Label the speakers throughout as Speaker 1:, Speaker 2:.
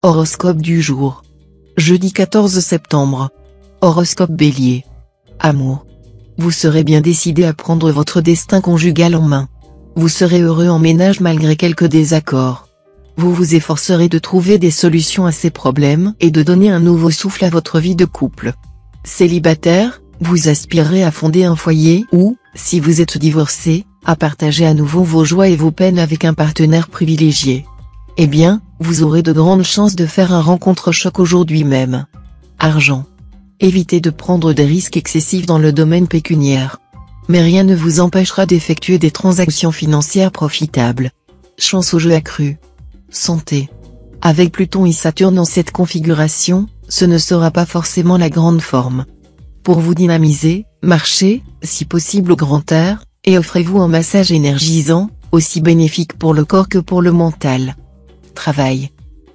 Speaker 1: Horoscope du jour. Jeudi 14 septembre. Horoscope Bélier. Amour. Vous serez bien décidé à prendre votre destin conjugal en main. Vous serez heureux en ménage malgré quelques désaccords. Vous vous efforcerez de trouver des solutions à ces problèmes et de donner un nouveau souffle à votre vie de couple. Célibataire, vous aspirerez à fonder un foyer ou, si vous êtes divorcé, à partager à nouveau vos joies et vos peines avec un partenaire privilégié. Eh bien, vous aurez de grandes chances de faire un rencontre choc aujourd'hui même. Argent. Évitez de prendre des risques excessifs dans le domaine pécuniaire. Mais rien ne vous empêchera d'effectuer des transactions financières profitables. Chance au jeu accrue. Santé. Avec Pluton et Saturne en cette configuration, ce ne sera pas forcément la grande forme. Pour vous dynamiser, marchez, si possible au grand air, et offrez-vous un massage énergisant, aussi bénéfique pour le corps que pour le mental. Travail.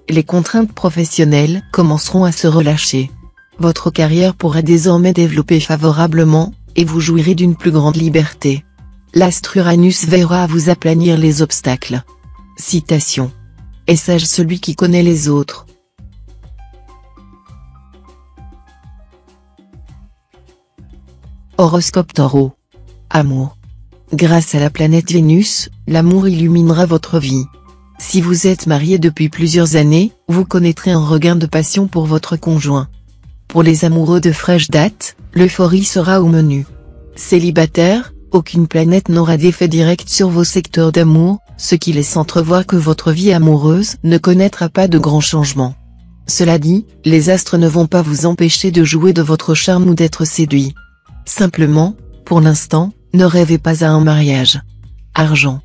Speaker 1: Les contraintes professionnelles commenceront à se relâcher. Votre carrière pourra désormais développer favorablement, et vous jouirez d'une plus grande liberté. L'astre Uranus veillera à vous aplanir les obstacles. Citation. Est sage celui qui connaît les autres. Horoscope Taureau. Amour. Grâce à la planète Vénus, l'amour illuminera votre vie. Si vous êtes marié depuis plusieurs années, vous connaîtrez un regain de passion pour votre conjoint. Pour les amoureux de fraîche date, l'euphorie sera au menu. Célibataire, aucune planète n'aura d'effet direct sur vos secteurs d'amour, ce qui laisse entrevoir que votre vie amoureuse ne connaîtra pas de grands changements. Cela dit, les astres ne vont pas vous empêcher de jouer de votre charme ou d'être séduit. Simplement, pour l'instant, ne rêvez pas à un mariage. Argent.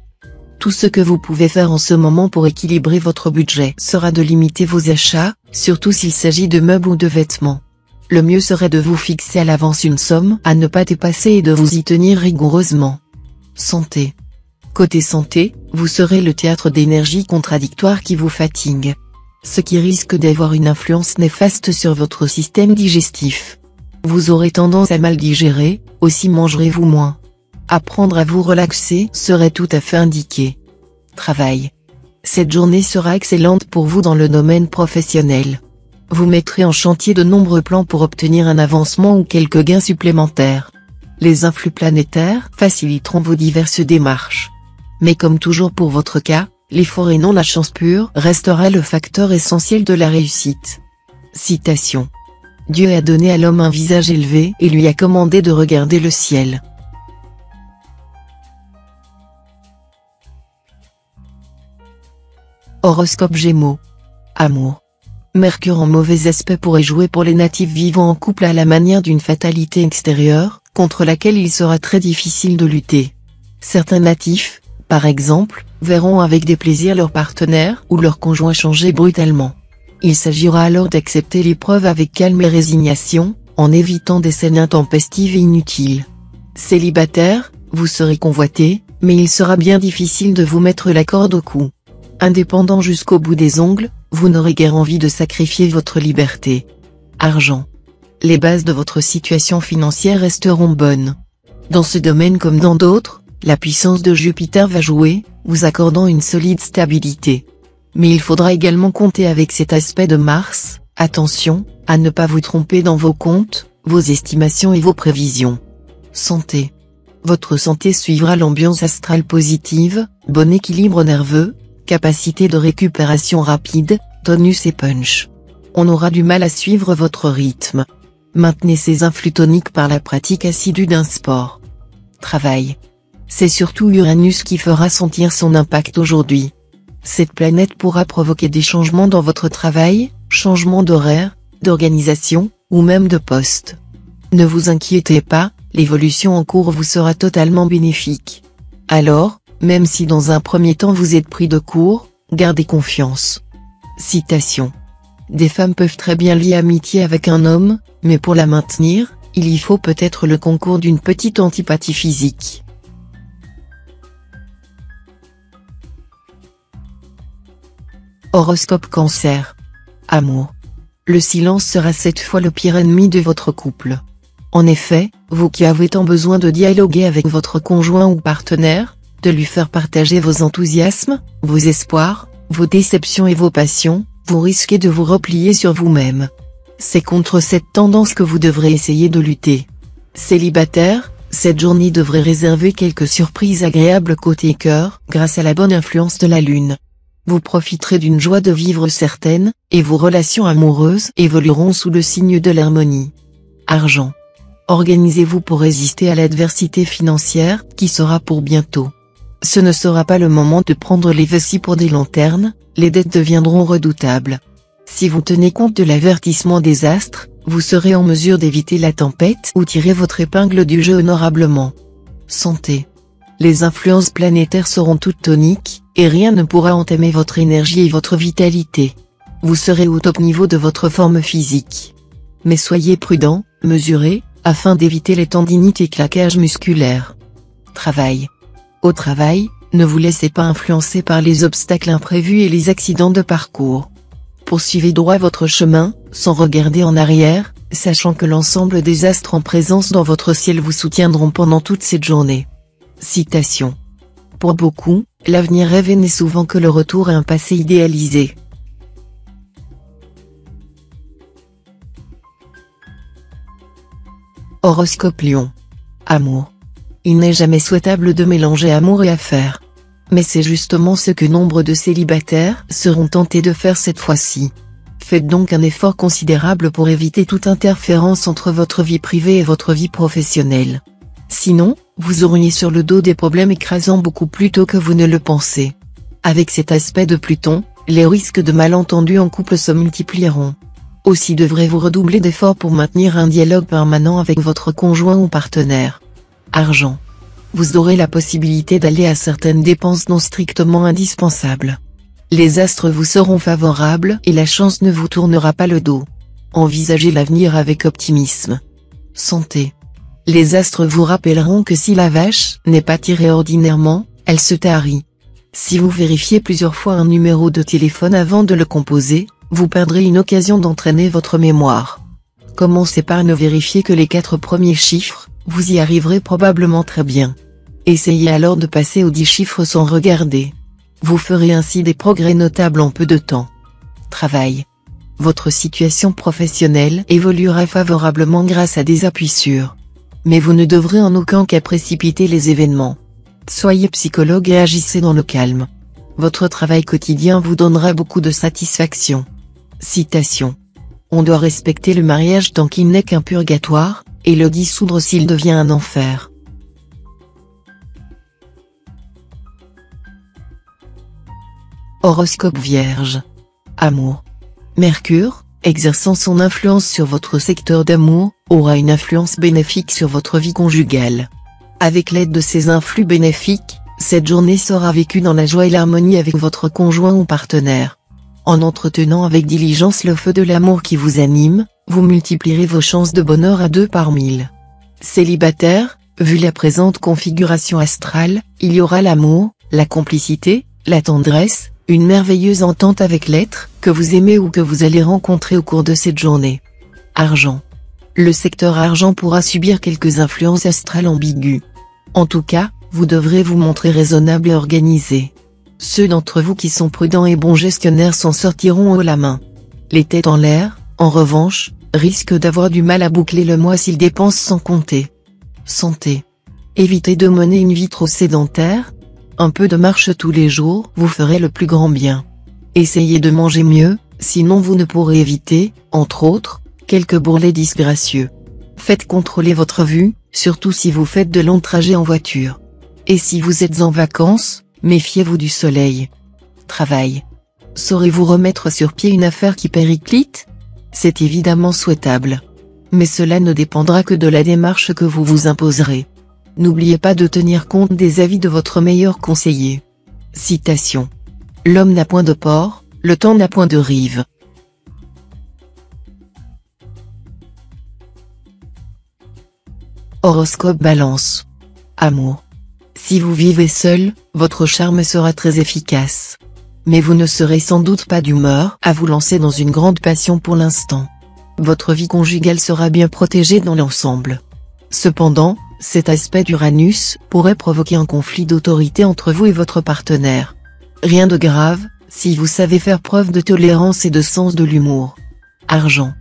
Speaker 1: Tout ce que vous pouvez faire en ce moment pour équilibrer votre budget sera de limiter vos achats, surtout s'il s'agit de meubles ou de vêtements. Le mieux serait de vous fixer à l'avance une somme à ne pas dépasser et de vous y tenir rigoureusement. Santé. Côté santé, vous serez le théâtre d'énergies contradictoires qui vous fatiguent. Ce qui risque d'avoir une influence néfaste sur votre système digestif. Vous aurez tendance à mal digérer, aussi mangerez-vous moins. Apprendre à vous relaxer serait tout à fait indiqué. Travail. Cette journée sera excellente pour vous dans le domaine professionnel. Vous mettrez en chantier de nombreux plans pour obtenir un avancement ou quelques gains supplémentaires. Les influx planétaires faciliteront vos diverses démarches. Mais comme toujours pour votre cas, l'effort et non la chance pure restera le facteur essentiel de la réussite. Citation. Dieu a donné à l'homme un visage élevé et lui a commandé de regarder le ciel. Horoscope Gémeaux. Amour. Mercure en mauvais aspect pourrait jouer pour les natifs vivant en couple à la manière d'une fatalité extérieure, contre laquelle il sera très difficile de lutter. Certains natifs, par exemple, verront avec déplaisir leur partenaire ou leur conjoint changer brutalement. Il s'agira alors d'accepter l'épreuve avec calme et résignation, en évitant des scènes intempestives et inutiles. Célibataire, vous serez convoité, mais il sera bien difficile de vous mettre la corde au cou. Indépendant jusqu'au bout des ongles, vous n'aurez guère envie de sacrifier votre liberté. Argent. Les bases de votre situation financière resteront bonnes. Dans ce domaine comme dans d'autres, la puissance de Jupiter va jouer, vous accordant une solide stabilité. Mais il faudra également compter avec cet aspect de Mars, attention, à ne pas vous tromper dans vos comptes, vos estimations et vos prévisions. Santé. Votre santé suivra l'ambiance astrale positive, bon équilibre nerveux, capacité de récupération rapide, tonus et punch. On aura du mal à suivre votre rythme. Maintenez ces influx toniques par la pratique assidue d'un sport. Travail. C'est surtout Uranus qui fera sentir son impact aujourd'hui. Cette planète pourra provoquer des changements dans votre travail, changements d'horaire, d'organisation, ou même de poste. Ne vous inquiétez pas, l'évolution en cours vous sera totalement bénéfique. Alors, même si dans un premier temps vous êtes pris de court, gardez confiance. Citation. Des femmes peuvent très bien lier amitié avec un homme, mais pour la maintenir, il y faut peut-être le concours d'une petite antipathie physique. Horoscope Cancer. Amour. Le silence sera cette fois le pire ennemi de votre couple. En effet, vous qui avez tant besoin de dialoguer avec votre conjoint ou partenaire, de lui faire partager vos enthousiasmes, vos espoirs, vos déceptions et vos passions, vous risquez de vous replier sur vous-même. C'est contre cette tendance que vous devrez essayer de lutter. Célibataire, cette journée devrait réserver quelques surprises agréables côté cœur, grâce à la bonne influence de la lune. Vous profiterez d'une joie de vivre certaine, et vos relations amoureuses évolueront sous le signe de l'harmonie. Argent. Organisez-vous pour résister à l'adversité financière, qui sera pour bientôt. Ce ne sera pas le moment de prendre les vessies pour des lanternes, les dettes deviendront redoutables. Si vous tenez compte de l'avertissement des astres, vous serez en mesure d'éviter la tempête ou tirer votre épingle du jeu honorablement. Santé. Les influences planétaires seront toutes toniques, et rien ne pourra entamer votre énergie et votre vitalité. Vous serez au top niveau de votre forme physique. Mais soyez prudent, mesuré, afin d'éviter les tendinites et claquages musculaires. Travail. Au travail, ne vous laissez pas influencer par les obstacles imprévus et les accidents de parcours. Poursuivez droit votre chemin, sans regarder en arrière, sachant que l'ensemble des astres en présence dans votre ciel vous soutiendront pendant toute cette journée. Citation. Pour beaucoup, l'avenir rêvé n'est souvent que le retour à un passé idéalisé. Horoscope Lion. Amour. Il n'est jamais souhaitable de mélanger amour et affaires. Mais c'est justement ce que nombre de célibataires seront tentés de faire cette fois-ci. Faites donc un effort considérable pour éviter toute interférence entre votre vie privée et votre vie professionnelle. Sinon, vous auriez sur le dos des problèmes écrasants beaucoup plus tôt que vous ne le pensez. Avec cet aspect de Pluton, les risques de malentendus en couple se multiplieront. Aussi devrez-vous redoubler d'efforts pour maintenir un dialogue permanent avec votre conjoint ou partenaire. Argent. Vous aurez la possibilité d'aller à certaines dépenses non strictement indispensables. Les astres vous seront favorables et la chance ne vous tournera pas le dos. Envisagez l'avenir avec optimisme. Santé. Les astres vous rappelleront que si la vache n'est pas tirée ordinairement, elle se tarit. Si vous vérifiez plusieurs fois un numéro de téléphone avant de le composer, vous perdrez une occasion d'entraîner votre mémoire. Commencez par ne vérifier que les 4 premiers chiffres, vous y arriverez probablement très bien. Essayez alors de passer aux 10 chiffres sans regarder. Vous ferez ainsi des progrès notables en peu de temps. Travail. Votre situation professionnelle évoluera favorablement grâce à des appuis sûrs. Mais vous ne devrez en aucun cas précipiter les événements. Soyez psychologue et agissez dans le calme. Votre travail quotidien vous donnera beaucoup de satisfaction. Citation. On doit respecter le mariage tant qu'il n'est qu'un purgatoire, et le dissoudre s'il devient un enfer. Horoscope Vierge. Amour. Mercure, exerçant son influence sur votre secteur d'amour, aura une influence bénéfique sur votre vie conjugale. Avec l'aide de ces influx bénéfiques, cette journée sera vécue dans la joie et l'harmonie avec votre conjoint ou partenaire. En entretenant avec diligence le feu de l'amour qui vous anime, vous multiplierez vos chances de bonheur à 2 par 1000. Célibataire, vu la présente configuration astrale, il y aura l'amour, la complicité, la tendresse, une merveilleuse entente avec l'être que vous aimez ou que vous allez rencontrer au cours de cette journée. Argent. Le secteur argent pourra subir quelques influences astrales ambiguës. En tout cas, vous devrez vous montrer raisonnable et organisé. Ceux d'entre vous qui sont prudents et bons gestionnaires s'en sortiront haut la main. Les têtes en l'air, en revanche, risquent d'avoir du mal à boucler le mois s'ils dépensent sans compter. Santé. Évitez de mener une vie trop sédentaire. Un peu de marche tous les jours vous ferait le plus grand bien. Essayez de manger mieux, sinon vous ne pourrez éviter, entre autres, quelques bourrelets disgracieux. Faites contrôler votre vue, surtout si vous faites de longs trajets en voiture. Et si vous êtes en vacances, méfiez-vous du soleil. Travail. Saurez-vous remettre sur pied une affaire qui périclite? C'est évidemment souhaitable. Mais cela ne dépendra que de la démarche que vous vous imposerez. N'oubliez pas de tenir compte des avis de votre meilleur conseiller. Citation. L'homme n'a point de port, le temps n'a point de rive. Horoscope Balance. Amour. Si vous vivez seul, votre charme sera très efficace. Mais vous ne serez sans doute pas d'humeur à vous lancer dans une grande passion pour l'instant. Votre vie conjugale sera bien protégée dans l'ensemble. Cependant, cet aspect d'Uranus pourrait provoquer un conflit d'autorité entre vous et votre partenaire. Rien de grave, si vous savez faire preuve de tolérance et de sens de l'humour. Argent.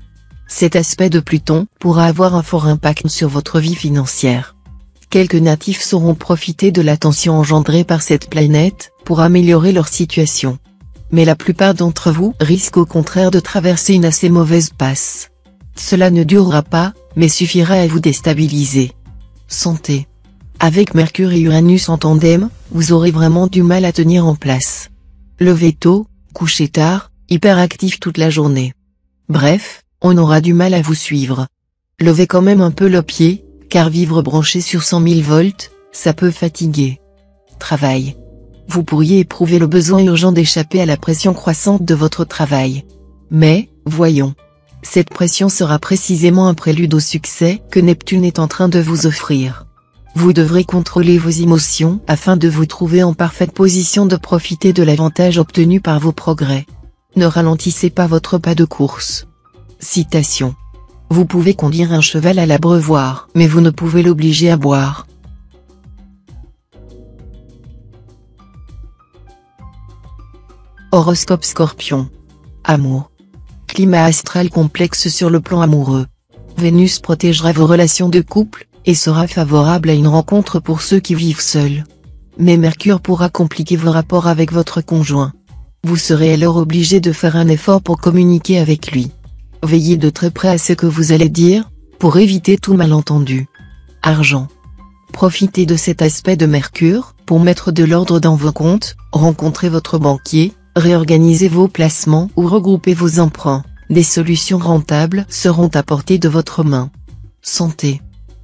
Speaker 1: Cet aspect de Pluton pourra avoir un fort impact sur votre vie financière. Quelques natifs sauront profiter de la tension engendrée par cette planète pour améliorer leur situation. Mais la plupart d'entre vous risquent au contraire de traverser une assez mauvaise passe. Cela ne durera pas, mais suffira à vous déstabiliser. Santé. Avec Mercure et Uranus en tandem, vous aurez vraiment du mal à tenir en place. Lever tôt, coucher tard, hyperactif toute la journée. Bref, on aura du mal à vous suivre. Levez quand même un peu le pied, car vivre branché sur 100 000 volts, ça peut fatiguer. Travail. Vous pourriez éprouver le besoin urgent d'échapper à la pression croissante de votre travail. Mais, voyons. Cette pression sera précisément un prélude au succès que Neptune est en train de vous offrir. Vous devrez contrôler vos émotions afin de vous trouver en parfaite position de profiter de l'avantage obtenu par vos progrès. Ne ralentissez pas votre pas de course. Citation. Vous pouvez conduire un cheval à l'abreuvoir, mais vous ne pouvez l'obliger à boire. Horoscope Scorpion. Amour. Climat astral complexe sur le plan amoureux. Vénus protégera vos relations de couple, et sera favorable à une rencontre pour ceux qui vivent seuls. Mais Mercure pourra compliquer vos rapports avec votre conjoint. Vous serez alors obligé de faire un effort pour communiquer avec lui. Veillez de très près à ce que vous allez dire, pour éviter tout malentendu. Argent. Profitez de cet aspect de Mercure, pour mettre de l'ordre dans vos comptes, rencontrer votre banquier, réorganiser vos placements ou regrouper vos emprunts. Des solutions rentables seront à portée de votre main. Santé.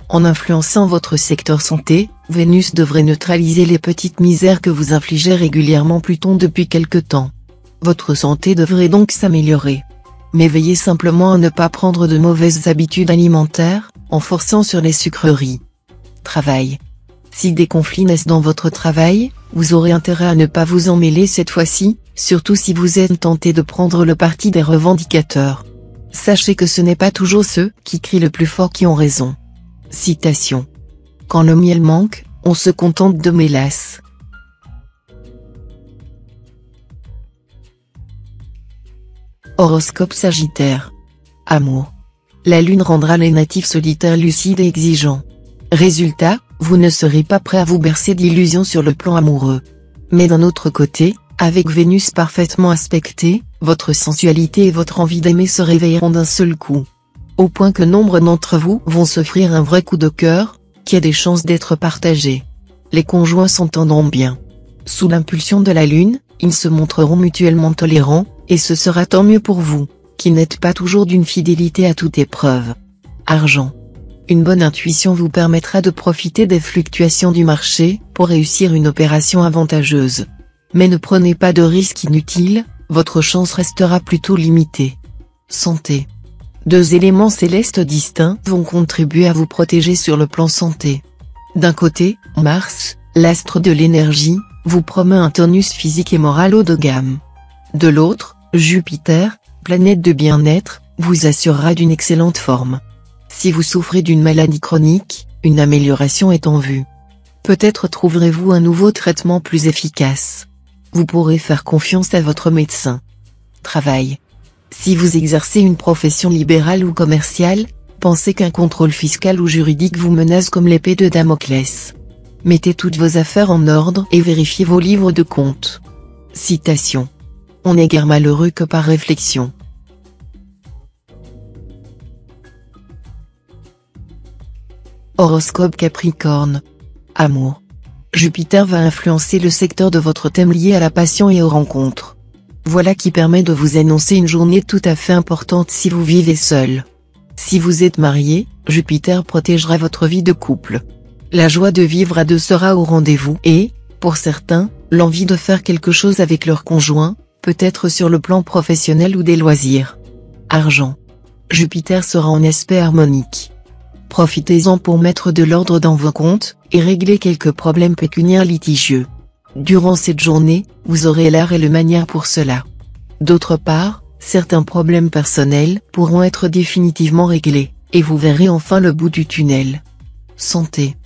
Speaker 1: En influençant votre secteur santé, Vénus devrait neutraliser les petites misères que vous infligez régulièrement Pluton depuis quelque temps. Votre santé devrait donc s'améliorer. Mais veillez simplement à ne pas prendre de mauvaises habitudes alimentaires, en forçant sur les sucreries. Travail. Si des conflits naissent dans votre travail, vous aurez intérêt à ne pas vous en mêler cette fois-ci, surtout si vous êtes tenté de prendre le parti des revendicateurs. Sachez que ce n'est pas toujours ceux qui crient le plus fort qui ont raison. Citation. Quand le miel manque, on se contente de mélasse. Horoscope Sagittaire. Amour. La lune rendra les natifs solitaires lucides et exigeants. Résultat, vous ne serez pas prêt à vous bercer d'illusions sur le plan amoureux. Mais d'un autre côté, avec Vénus parfaitement aspectée, votre sensualité et votre envie d'aimer se réveilleront d'un seul coup. Au point que nombre d'entre vous vont s'offrir un vrai coup de cœur, qui a des chances d'être partagé. Les conjoints s'entendront bien. Sous l'impulsion de la lune, ils se montreront mutuellement tolérants, et ce sera tant mieux pour vous, qui n'êtes pas toujours d'une fidélité à toute épreuve. Argent. Une bonne intuition vous permettra de profiter des fluctuations du marché, pour réussir une opération avantageuse. Mais ne prenez pas de risques inutiles, votre chance restera plutôt limitée. Santé. Deux éléments célestes distincts vont contribuer à vous protéger sur le plan santé. D'un côté, Mars, l'astre de l'énergie, vous promet un tonus physique et moral haut de gamme. De l'autre, Jupiter, planète de bien-être, vous assurera d'une excellente forme. Si vous souffrez d'une maladie chronique, une amélioration est en vue. Peut-être trouverez-vous un nouveau traitement plus efficace. Vous pourrez faire confiance à votre médecin. Travail. Si vous exercez une profession libérale ou commerciale, pensez qu'un contrôle fiscal ou juridique vous menace comme l'épée de Damoclès. Mettez toutes vos affaires en ordre et vérifiez vos livres de compte. Citation. On n'est guère malheureux que par réflexion. Horoscope Capricorne. Amour. Jupiter va influencer le secteur de votre thème lié à la passion et aux rencontres. Voilà qui permet de vous annoncer une journée tout à fait importante si vous vivez seul. Si vous êtes marié, Jupiter protégera votre vie de couple. La joie de vivre à deux sera au rendez-vous et, pour certains, l'envie de faire quelque chose avec leur conjoint, peut-être sur le plan professionnel ou des loisirs. Argent. Jupiter sera en aspect harmonique. Profitez-en pour mettre de l'ordre dans vos comptes, et régler quelques problèmes pécuniaires litigieux. Durant cette journée, vous aurez l'art et le manière pour cela. D'autre part, certains problèmes personnels pourront être définitivement réglés, et vous verrez enfin le bout du tunnel. Santé.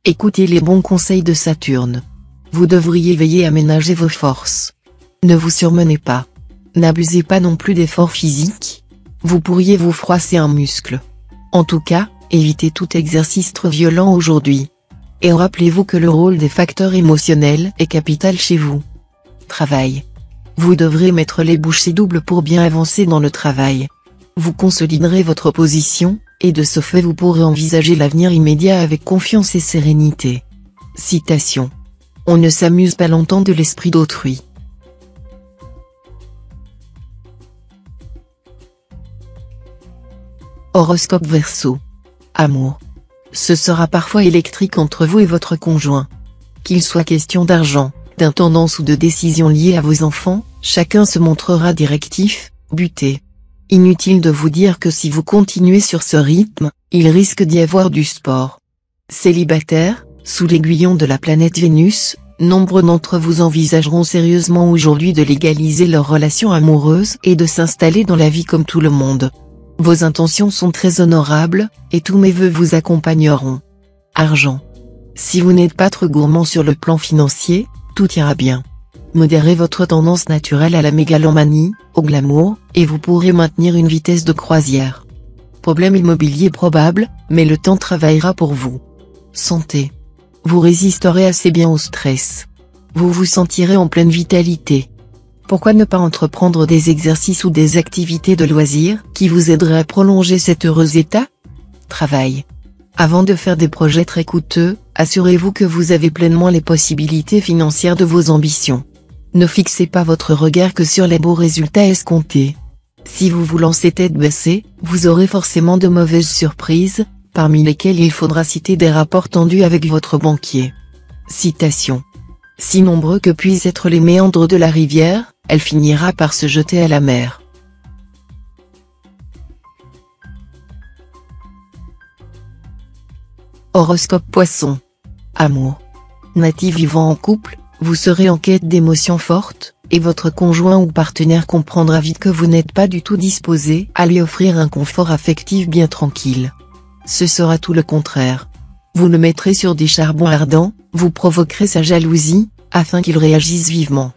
Speaker 1: Écoutez les bons conseils de Saturne. Vous devriez veiller à ménager vos forces. Ne vous surmenez pas. N'abusez pas non plus d'efforts physiques. Vous pourriez vous froisser un muscle. En tout cas, évitez tout exercice trop violent aujourd'hui. Et rappelez-vous que le rôle des facteurs émotionnels est capital chez vous. Travail. Vous devrez mettre les bouchées doubles pour bien avancer dans le travail. Vous consoliderez votre position, et de ce fait vous pourrez envisager l'avenir immédiat avec confiance et sérénité. Citation. On ne s'amuse pas longtemps de l'esprit d'autrui. Horoscope Verseau. Amour. Ce sera parfois électrique entre vous et votre conjoint. Qu'il soit question d'argent, d'intendance ou de décisions liées à vos enfants, chacun se montrera directif, buté. Inutile de vous dire que si vous continuez sur ce rythme, il risque d'y avoir du sport. Célibataire, sous l'aiguillon de la planète Vénus, nombre d'entre vous envisageront sérieusement aujourd'hui de légaliser leur relation amoureuse et de s'installer dans la vie comme tout le monde. Vos intentions sont très honorables, et tous mes vœux vous accompagneront. Argent. Si vous n'êtes pas trop gourmand sur le plan financier, tout ira bien. Modérez votre tendance naturelle à la mégalomanie, au glamour, et vous pourrez maintenir une vitesse de croisière. Problème immobilier probable, mais le temps travaillera pour vous. Santé. Vous résisterez assez bien au stress. Vous vous sentirez en pleine vitalité. Pourquoi ne pas entreprendre des exercices ou des activités de loisirs qui vous aideraient à prolonger cet heureux état? Travail. Avant de faire des projets très coûteux, assurez-vous que vous avez pleinement les possibilités financières de vos ambitions. Ne fixez pas votre regard que sur les beaux résultats escomptés. Si vous vous lancez tête baissée, vous aurez forcément de mauvaises surprises, parmi lesquelles il faudra citer des rapports tendus avec votre banquier. Citation. Si nombreux que puissent être les méandres de la rivière, elle finira par se jeter à la mer. Horoscope Poisson. Amour. Natif vivant en couple, vous serez en quête d'émotions fortes, et votre conjoint ou partenaire comprendra vite que vous n'êtes pas du tout disposé à lui offrir un confort affectif bien tranquille. Ce sera tout le contraire. Vous le mettrez sur des charbons ardents, vous provoquerez sa jalousie, afin qu'il réagisse vivement.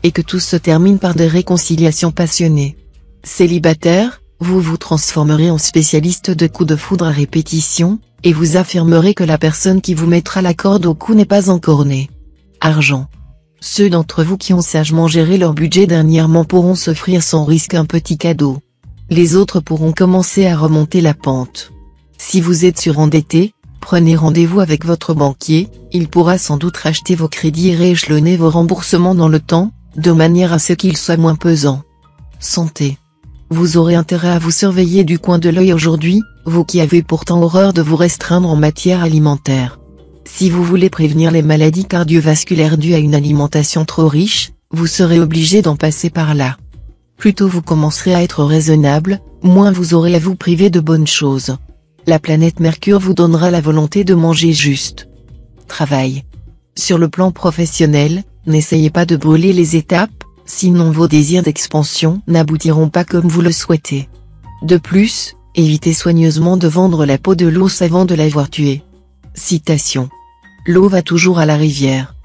Speaker 1: Et que tout se termine par des réconciliations passionnées. Célibataire, vous vous transformerez en spécialiste de coups de foudre à répétition, et vous affirmerez que la personne qui vous mettra la corde au cou n'est pas encore née. Argent. Ceux d'entre vous qui ont sagement géré leur budget dernièrement pourront s'offrir sans risque un petit cadeau. Les autres pourront commencer à remonter la pente. Si vous êtes surendetté, prenez rendez-vous avec votre banquier, il pourra sans doute racheter vos crédits et rééchelonner vos remboursements dans le temps, de manière à ce qu'ils soient moins pesants. Santé. Vous aurez intérêt à vous surveiller du coin de l'œil aujourd'hui, vous qui avez pourtant horreur de vous restreindre en matière alimentaire. Si vous voulez prévenir les maladies cardiovasculaires dues à une alimentation trop riche, vous serez obligé d'en passer par là. Plus tôt vous commencerez à être raisonnable, moins vous aurez à vous priver de bonnes choses. La planète Mercure vous donnera la volonté de manger juste. Travail. Sur le plan professionnel, n'essayez pas de brûler les étapes, sinon vos désirs d'expansion n'aboutiront pas comme vous le souhaitez. De plus, évitez soigneusement de vendre la peau de l'ours avant de l'avoir tué. Citation. L'eau va toujours à la rivière.